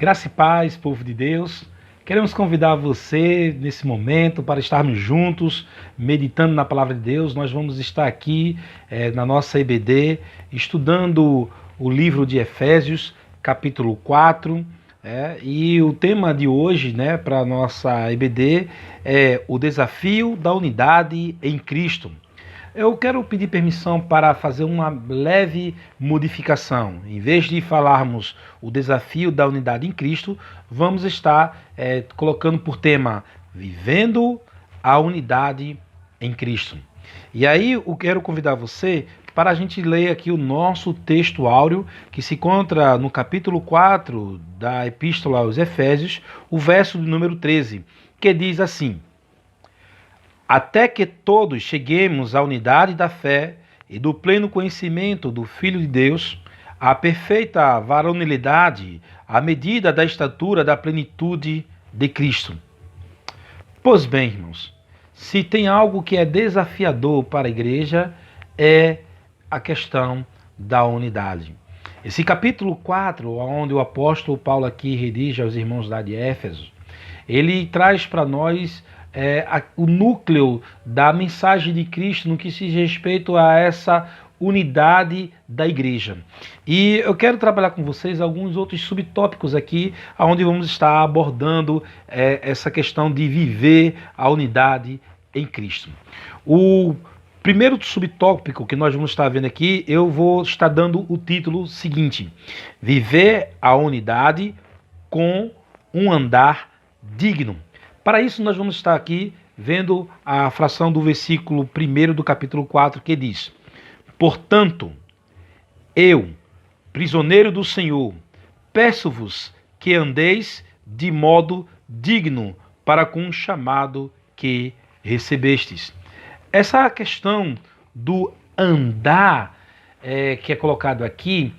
Graça e paz, povo de Deus. Queremos convidar você nesse momento para estarmos juntos, meditando na palavra de Deus. Nós vamos estar aqui na nossa EBD, estudando o livro de Efésios, capítulo 4. E o tema de hoje, para a nossa EBD, é o desafio da unidade em Cristo. Eu quero pedir permissão para fazer uma leve modificação. Em vez de falarmos o desafio da unidade em Cristo, vamos estar colocando por tema Vivendo a Unidade em Cristo. E aí eu quero convidar você para a gente ler aqui o nosso texto áureo, que se encontra no capítulo 4 da Epístola aos Efésios, o verso de número 13, que diz assim: até que todos cheguemos à unidade da fé e do pleno conhecimento do Filho de Deus, à perfeita varonilidade, à medida da estatura da plenitude de Cristo. Pois bem, irmãos, se tem algo que é desafiador para a igreja, é a questão da unidade. Esse capítulo 4, onde o apóstolo Paulo aqui redige aos irmãos lá de Éfeso, ele traz para nós o núcleo da mensagem de Cristo no que se diz respeito a essa unidade da igreja. E eu quero trabalhar com vocês alguns outros subtópicos aqui, onde vamos estar abordando essa questão de viver a unidade em Cristo. O primeiro subtópico que nós vamos estar vendo aqui, eu vou estar dando o título seguinte: Viver a unidade com um andar digno. Para isso, nós vamos estar aqui vendo a fração do versículo 1 do capítulo 4, que diz: portanto, eu, prisioneiro do Senhor, peço-vos que andeis de modo digno para com o chamado que recebestes. Essa questão do andar que é colocado aqui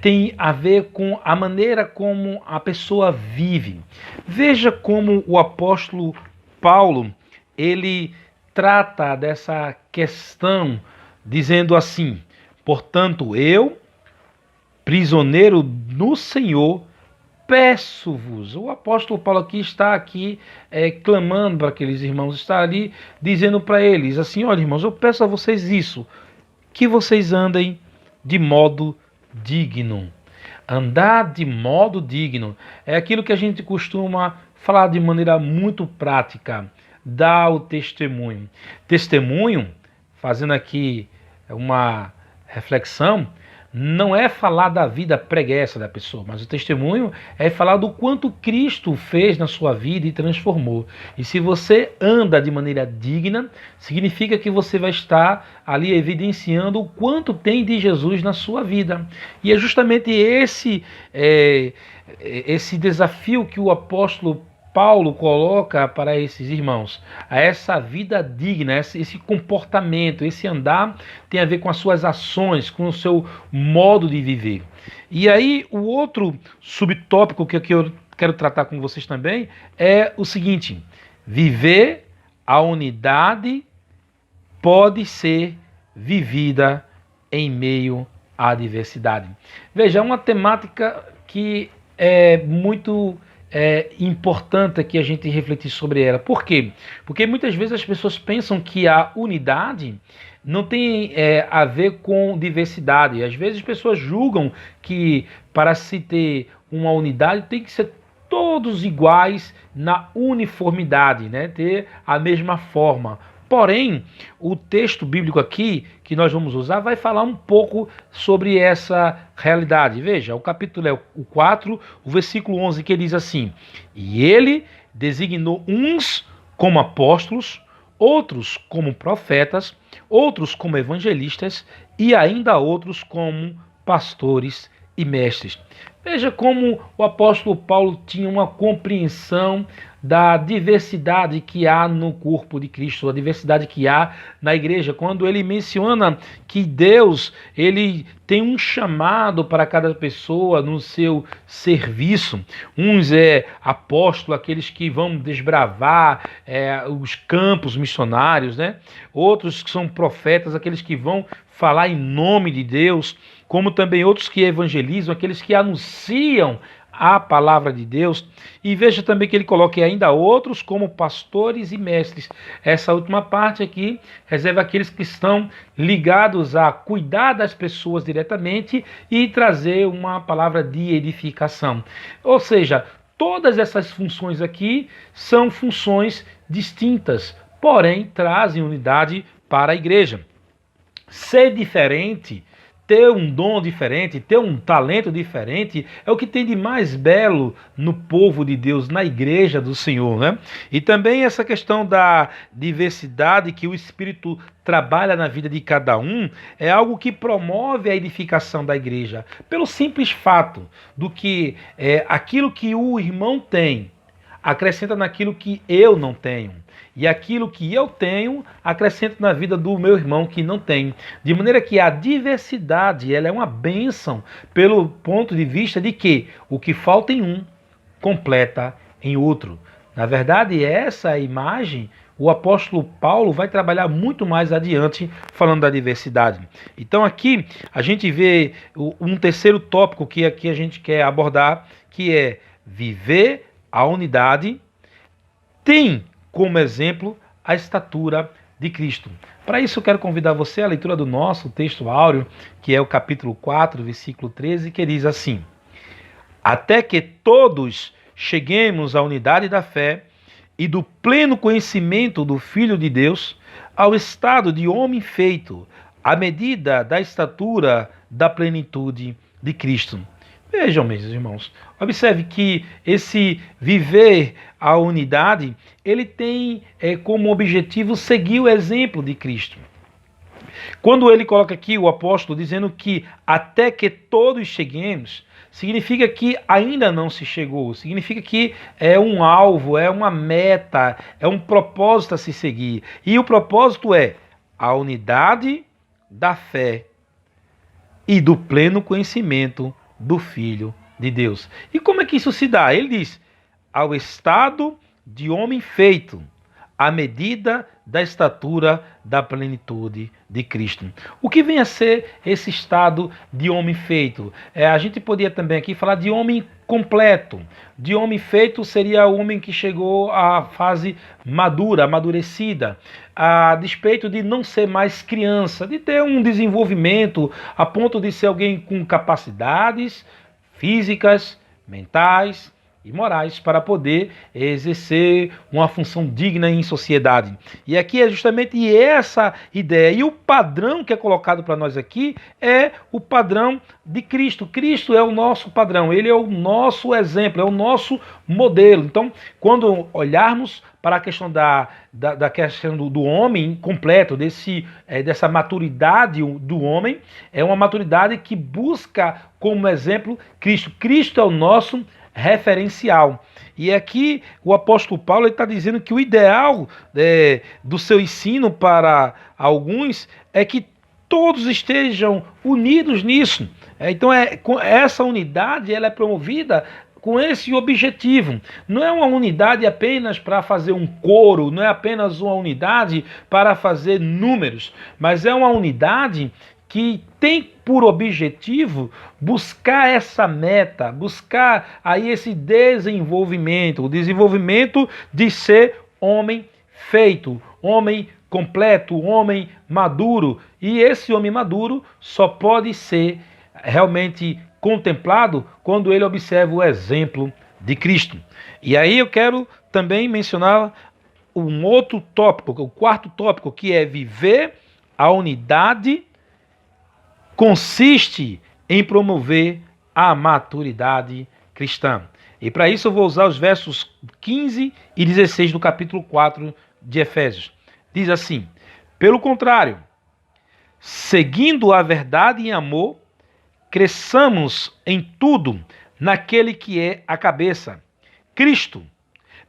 tem a ver com a maneira como a pessoa vive. Veja como o apóstolo Paulo, ele trata dessa questão dizendo assim: portanto, eu, prisioneiro no Senhor, peço-vos. O apóstolo Paulo está clamando para aqueles irmãos, está ali dizendo para eles assim: olha, irmãos, eu peço a vocês isso, que vocês andem de modo digno. Andar de modo digno é aquilo que a gente costuma falar de maneira muito prática, dar o testemunho. Testemunho, fazendo aqui uma reflexão, não é falar da vida preguiça da pessoa, mas o testemunho é falar do quanto Cristo fez na sua vida e transformou. E se você anda de maneira digna, significa que você vai estar ali evidenciando o quanto tem de Jesus na sua vida. E é justamente esse desafio que o apóstolo Paulo coloca para esses irmãos, a essa vida digna, esse comportamento, esse andar tem a ver com as suas ações, com o seu modo de viver. E aí o outro subtópico que eu quero tratar com vocês também é o seguinte: viver a unidade pode ser vivida em meio à diversidade. Veja, é uma temática que é muito importante aqui a gente refletir sobre ela. Por quê? Porque muitas vezes as pessoas pensam que a unidade não tem a ver com diversidade. Às vezes as pessoas julgam que para se ter uma unidade tem que ser todos iguais na uniformidade, ter a mesma forma. Porém, o texto bíblico aqui que nós vamos usar vai falar um pouco sobre essa realidade. Veja, o capítulo é o 4, o versículo 11, que diz assim: e ele designou uns como apóstolos, outros como profetas, outros como evangelistas e ainda outros como pastores e mestres. Veja como o apóstolo Paulo tinha uma compreensão da diversidade que há no corpo de Cristo, a diversidade que há na igreja. Quando ele menciona que Deus, ele tem um chamado para cada pessoa no seu serviço. Uns é apóstolo, aqueles que vão desbravar os campos missionários, Outros que são profetas, aqueles que vão falar em nome de Deus, como também outros que evangelizam, aqueles que anunciam a palavra de Deus. E veja também que ele coloca ainda outros como pastores e mestres. Essa última parte aqui reserva aqueles que estão ligados a cuidar das pessoas diretamente e trazer uma palavra de edificação. Ou seja, todas essas funções aqui são funções distintas, porém trazem unidade para a igreja. Ser diferente, ter um dom diferente, ter um talento diferente, é o que tem de mais belo no povo de Deus, na igreja do Senhor, né? E também essa questão da diversidade que o Espírito trabalha na vida de cada um, é algo que promove a edificação da igreja, pelo simples fato do que aquilo que o irmão tem, acrescenta naquilo que eu não tenho. E aquilo que eu tenho, acrescento na vida do meu irmão que não tem. De maneira que a diversidade, ela é uma bênção pelo ponto de vista de que o que falta em um, completa em outro. Na verdade, essa imagem, o apóstolo Paulo vai trabalhar muito mais adiante falando da diversidade. Então aqui a gente vê um terceiro tópico que aqui a gente quer abordar, que é viver a unidade, tem como exemplo a estatura de Cristo. Para isso eu quero convidar você à leitura do nosso texto áureo, que é o capítulo 4, versículo 13, que diz assim: até que todos cheguemos à unidade da fé e do pleno conhecimento do Filho de Deus, ao estado de homem feito, à medida da estatura da plenitude de Cristo. Vejam, meus irmãos, observe que esse viver a unidade, ele tem como objetivo seguir o exemplo de Cristo. Quando ele coloca aqui o apóstolo dizendo que até que todos cheguemos, significa que ainda não se chegou, significa que é um alvo, é uma meta, é um propósito a se seguir. E o propósito é a unidade da fé e do pleno conhecimento do Filho de Deus. E como é que isso se dá? Ele diz, ao estado de homem feito, à medida da estatura da plenitude de Cristo. O que vem a ser esse estado de homem feito? A gente podia também aqui falar de homem completo. De homem feito seria o homem que chegou à fase madura, amadurecida, a despeito de não ser mais criança, de ter um desenvolvimento a ponto de ser alguém com capacidades físicas, mentais e morais para poder exercer uma função digna em sociedade. E aqui é justamente essa ideia. E o padrão que é colocado para nós aqui é o padrão de Cristo. Cristo é o nosso padrão, ele é o nosso exemplo, é o nosso modelo. Então, quando olharmos para a questão da questão do homem completo, dessa maturidade do homem, é uma maturidade que busca como exemplo Cristo. Cristo é o nosso referencial. E aqui o apóstolo Paulo está dizendo que o ideal do seu ensino para alguns é que todos estejam unidos nisso. Então essa unidade ela é promovida com esse objetivo. Não é uma unidade apenas para fazer um coro, não é apenas uma unidade para fazer números, mas é uma unidade que tem por objetivo buscar essa meta, buscar aí esse desenvolvimento, o desenvolvimento de ser homem feito, homem completo, homem maduro. E esse homem maduro só pode ser realmente contemplado quando ele observa o exemplo de Cristo. E aí eu quero também mencionar um outro tópico, o quarto tópico, que é viver a unidade consiste em promover a maturidade cristã. E para isso eu vou usar os versos 15 e 16 do capítulo 4 de Efésios. Diz assim: pelo contrário, seguindo a verdade em amor, cresçamos em tudo naquele que é a cabeça, Cristo.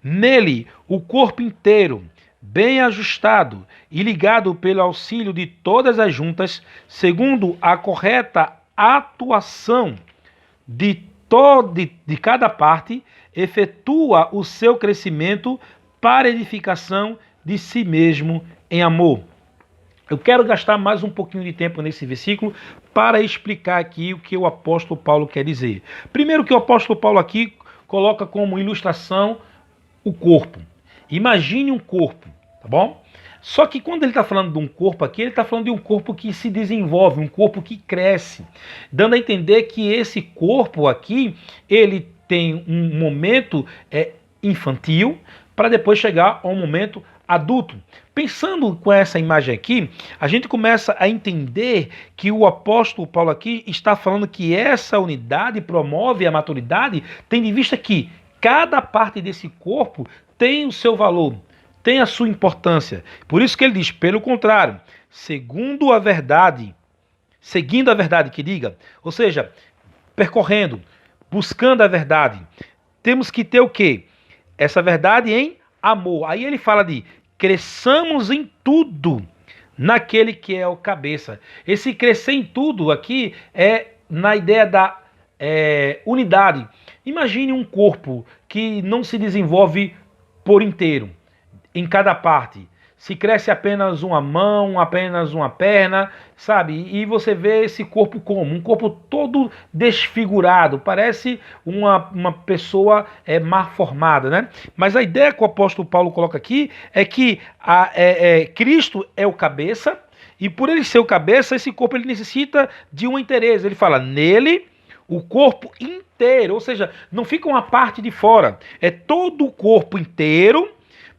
Nele, o corpo inteiro, bem ajustado e ligado pelo auxílio de todas as juntas, segundo a correta atuação de cada parte, efetua o seu crescimento para edificação de si mesmo em amor. Eu quero gastar mais um pouquinho de tempo nesse versículo para explicar aqui o que o apóstolo Paulo quer dizer. Primeiro que o apóstolo Paulo aqui coloca como ilustração o corpo. Imagine um corpo, tá bom? Só que quando ele está falando de um corpo aqui, ele está falando de um corpo que se desenvolve, um corpo que cresce, dando a entender que esse corpo aqui, ele tem um momento infantil para depois chegar a um momento adulto. Pensando com essa imagem aqui, a gente começa a entender que o apóstolo Paulo aqui está falando que essa unidade promove a maturidade, tendo em vista que cada parte desse corpo tem o seu valor, tem a sua importância. Por isso que ele diz, pelo contrário, seguindo a verdade que diga, ou seja, percorrendo, buscando a verdade, temos que ter o quê? Essa verdade em amor. Aí ele fala de cresçamos em tudo naquele que é o cabeça. Esse crescer em tudo aqui é na ideia da unidade. Imagine um corpo que não se desenvolve por inteiro, em cada parte. Se cresce apenas uma mão, apenas uma perna, sabe? E você vê esse corpo como? Um corpo todo desfigurado, parece uma pessoa mal formada, né? Mas a ideia que o apóstolo Paulo coloca aqui é que Cristo é o cabeça, e por ele ser o cabeça, esse corpo ele necessita de uma inteireza. Ele fala, nele, o corpo inteiro, ou seja, não fica uma parte de fora, é todo o corpo inteiro,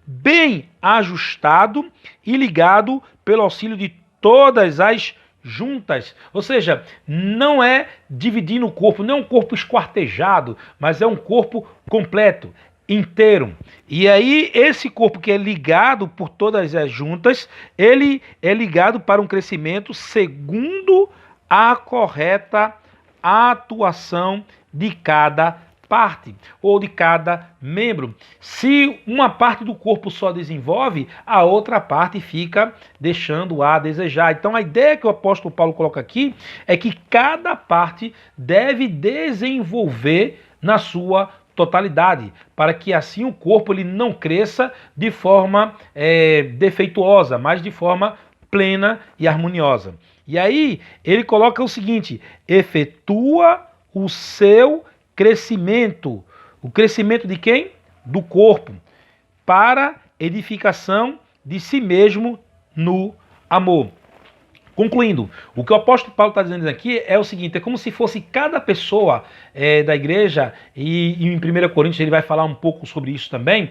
bem ajustado e ligado pelo auxílio de todas as juntas. Ou seja, não é dividindo o corpo, não é um corpo esquartejado, mas é um corpo completo, inteiro. E aí esse corpo que é ligado por todas as juntas, ele é ligado para um crescimento segundo a correta atuação de cada parte ou de cada membro. Se uma parte do corpo só desenvolve, a outra parte fica deixando a desejar. Então a ideia que o apóstolo Paulo coloca aqui é que cada parte deve desenvolver na sua totalidade, para que assim o corpo ele não cresça de forma defeituosa, mas de forma plena e harmoniosa. E aí ele coloca o seguinte: efetua o seu crescimento. O crescimento de quem? Do corpo, para edificação de si mesmo no amor. Concluindo, o que o apóstolo Paulo está dizendo aqui é o seguinte, é como se fosse cada pessoa da igreja, e em 1 Coríntios ele vai falar um pouco sobre isso também,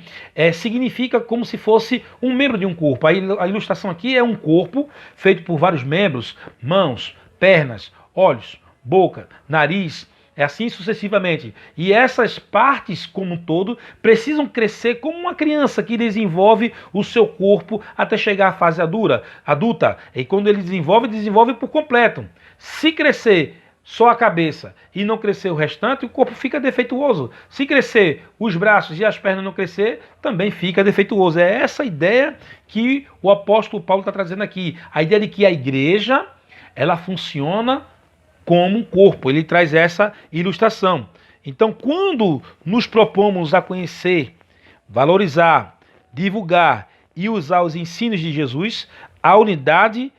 significa como se fosse um membro de um corpo. A ilustração aqui é um corpo feito por vários membros, mãos, pernas, olhos, boca, nariz, assim sucessivamente. E essas partes, como um todo, precisam crescer como uma criança que desenvolve o seu corpo até chegar à fase adulta. E quando ele desenvolve por completo. Se crescer só a cabeça e não crescer o restante, o corpo fica defeituoso. Se crescer os braços e as pernas não crescer, também fica defeituoso. É essa ideia que o apóstolo Paulo está trazendo aqui. A ideia de que a igreja, ela funciona como um corpo. Ele traz essa ilustração. Então, quando nos propomos a conhecer, valorizar, divulgar e usar os ensinos de Jesus, a unidade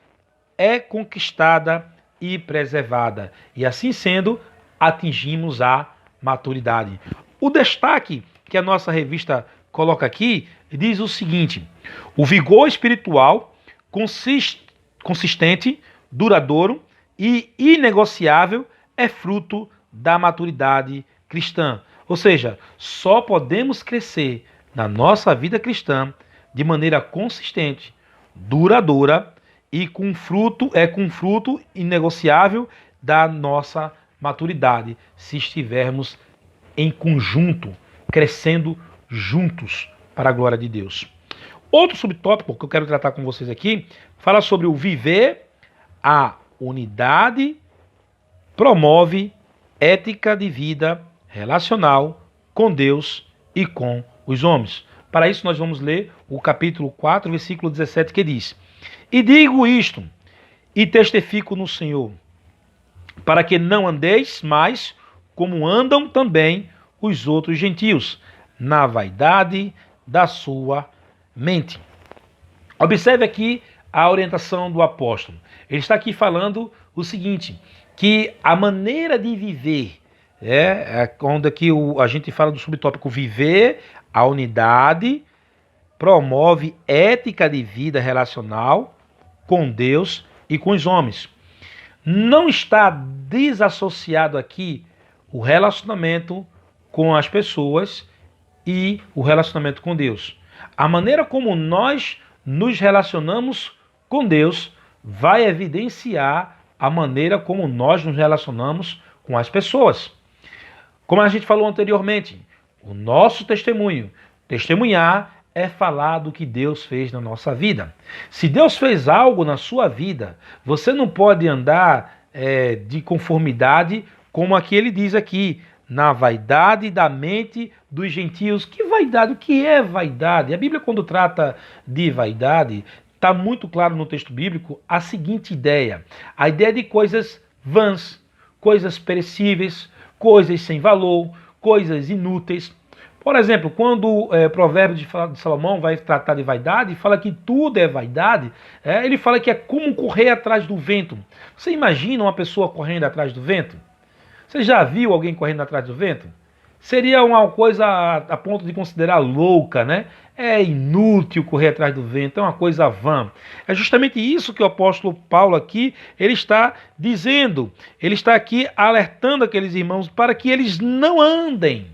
é conquistada e preservada. E assim sendo, atingimos a maturidade. O destaque que a nossa revista coloca aqui diz o seguinte: o vigor espiritual consistente, duradouro e inegociável é fruto da maturidade cristã. Ou seja, só podemos crescer na nossa vida cristã de maneira consistente, duradoura e com fruto inegociável da nossa maturidade, se estivermos em conjunto, crescendo juntos para a glória de Deus. Outro subtópico que eu quero tratar com vocês aqui fala sobre o viver a unidade promove ética de vida relacional com Deus e com os homens. Para isso nós vamos ler o capítulo 4, versículo 17, que diz: e digo isto, e testifico no Senhor, para que não andeis mais como andam também os outros gentios, na vaidade da sua mente. Observe aqui a orientação do apóstolo? Ele está aqui falando o seguinte, que a maneira de viver, quando aqui a gente fala do subtópico viver, a unidade promove ética de vida relacional com Deus e com os homens. Não está desassociado aqui o relacionamento com as pessoas e o relacionamento com Deus. A maneira como nós nos relacionamos com Deus vai evidenciar a maneira como nós nos relacionamos com as pessoas. Como a gente falou anteriormente, o nosso testemunho, testemunhar é falar do que Deus fez na nossa vida. Se Deus fez algo na sua vida, você não pode andar de conformidade como aqui ele diz aqui, na vaidade da mente dos gentios. Que vaidade? O que é vaidade? A Bíblia, quando trata de vaidade, está muito claro no texto bíblico a seguinte ideia. A ideia de coisas vãs, coisas perecíveis, coisas sem valor, coisas inúteis. Por exemplo, quando o Provérbio de Salomão vai tratar de vaidade, fala que tudo é vaidade, ele fala que é como correr atrás do vento. Você imagina uma pessoa correndo atrás do vento? Você já viu alguém correndo atrás do vento? Seria uma coisa a ponto de considerar louca, né? É inútil correr atrás do vento, é uma coisa vã. É justamente isso que o apóstolo Paulo aqui, ele está dizendo. Ele está aqui alertando aqueles irmãos para que eles não andem.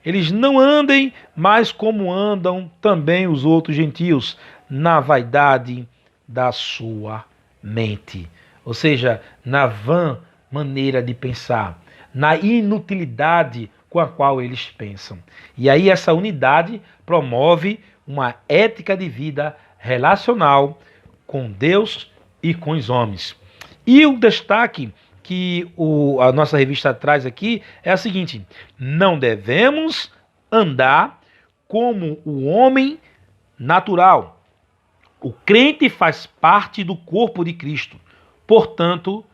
Eles não andem mais como andam também os outros gentios, na vaidade da sua mente. Ou seja, na vã maneira de pensar, na inutilidade com a qual eles pensam. E aí essa unidade promove uma ética de vida relacional com Deus e com os homens. E o destaque que a nossa revista traz aqui é a seguinte: não devemos andar como o homem natural. O crente faz parte do corpo de Cristo, portanto,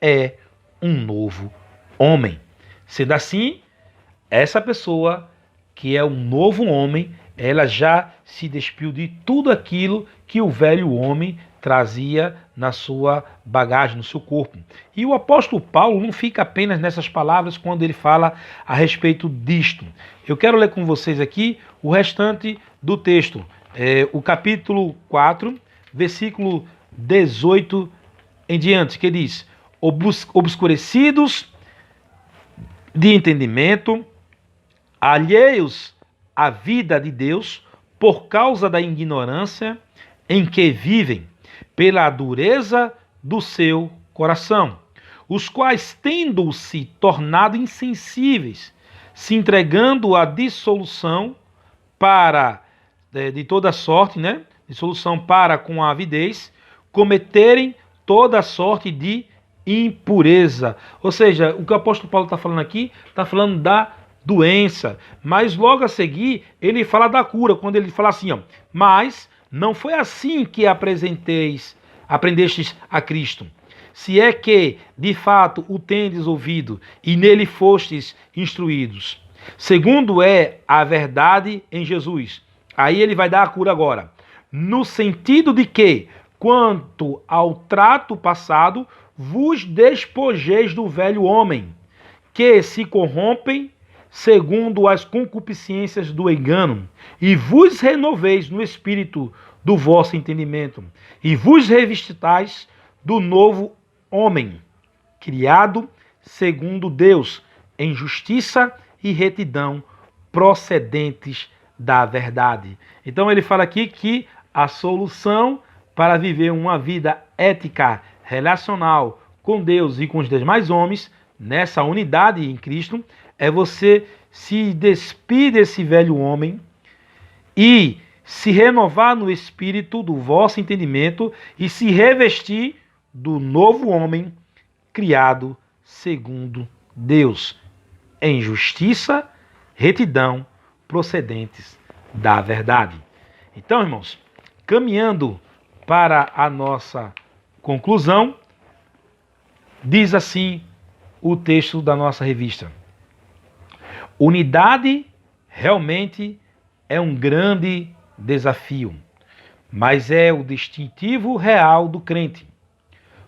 é um novo homem. Sendo assim, essa pessoa que é um novo homem, ela já se despiu de tudo aquilo que o velho homem trazia na sua bagagem, no seu corpo. E o apóstolo Paulo não fica apenas nessas palavras quando ele fala a respeito disto. Eu quero ler com vocês aqui o restante do texto. O capítulo 4, versículo 18 em diante, que diz: obscurecidos de entendimento, alheios à vida de Deus, por causa da ignorância em que vivem, pela dureza do seu coração, os quais, tendo-se tornado insensíveis, se entregando à dissolução de toda sorte, dissolução para com a avidez, cometerem toda sorte de impureza. Ou seja, o que o apóstolo Paulo está falando aqui, está falando da doença, mas logo a seguir ele fala da cura, quando ele fala assim, mas não foi assim que aprendestes a Cristo, se é que de fato o tendes ouvido e nele fostes instruídos, segundo é a verdade em Jesus. Aí ele vai dar a cura agora, no sentido de que, quanto ao trato passado, vos despojeis do velho homem, que se corrompem segundo as concupiscências do engano, e vos renoveis no espírito do vosso entendimento, e vos revestais do novo homem, criado segundo Deus, em justiça e retidão, procedentes da verdade. Então ele fala aqui que a solução para viver uma vida ética, relacional com Deus e com os demais homens, nessa unidade em Cristo, é você se despir desse velho homem e se renovar no espírito do vosso entendimento e se revestir do novo homem criado segundo Deus, em justiça, retidão, procedentes da verdade. Então, irmãos, caminhando para a nossa conclusão, diz assim o texto da nossa revista: unidade realmente é um grande desafio. mas é o distintivo real do crente.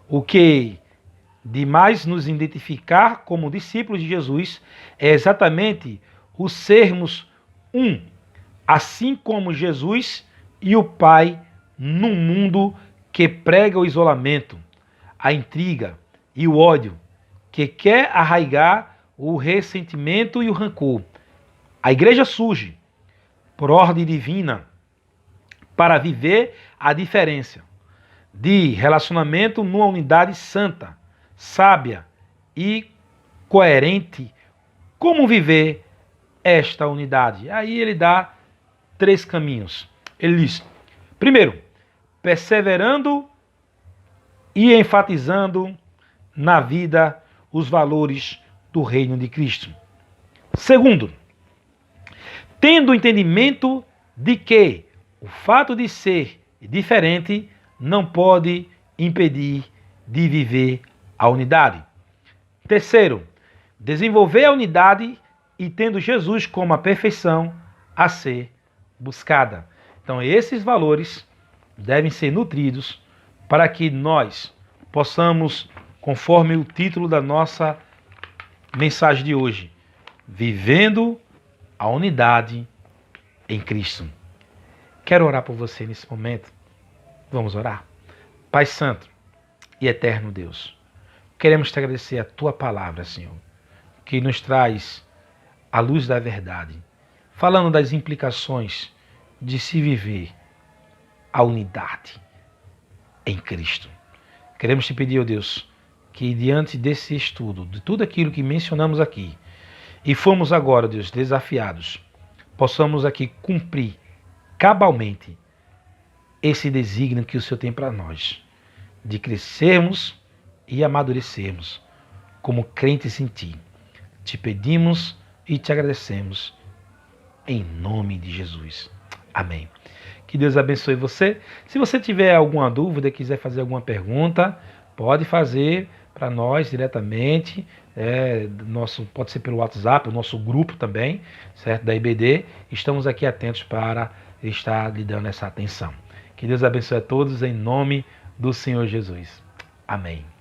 O que de mais nos identificar como discípulos de Jesus é exatamente o sermos um, assim como Jesus e o Pai num mundo que prega o isolamento, a intriga e o ódio, que quer arraigar o ressentimento e o rancor. A igreja surge por ordem divina para viver a diferença de relacionamento numa unidade santa, sábia e coerente. Como viver esta unidade? Aí ele dá 3 caminhos. Ele diz: primeiro, perseverando e enfatizando na vida os valores do reino de Cristo. Segundo, tendo o entendimento de que o fato de ser diferente não pode impedir de viver a unidade. Terceiro, desenvolver a unidade e tendo Jesus como a perfeição a ser buscada. Então, esses valores devem ser nutridos para que nós possamos, conforme o título da nossa mensagem de hoje, vivendo a unidade em Cristo. Quero orar por você nesse momento. Vamos orar. Pai Santo e Eterno Deus, queremos te agradecer a Tua palavra, Senhor, que nos traz a luz da verdade, falando das implicações de se viver a unidade em Cristo. Queremos te pedir, ó Deus, que diante desse estudo, de tudo aquilo que mencionamos aqui, e fomos agora, Deus, desafiados, possamos aqui cumprir cabalmente esse desígnio que o Senhor tem para nós, de crescermos e amadurecermos como crentes em Ti. Te pedimos e te agradecemos em nome de Jesus. Amém. Que Deus abençoe você. Se você tiver alguma dúvida, quiser fazer alguma pergunta, pode fazer para nós diretamente. Pode ser pelo WhatsApp, o nosso grupo também, certo? Da IBD. Estamos aqui atentos para estar lhe dando essa atenção. Que Deus abençoe a todos em nome do Senhor Jesus. Amém.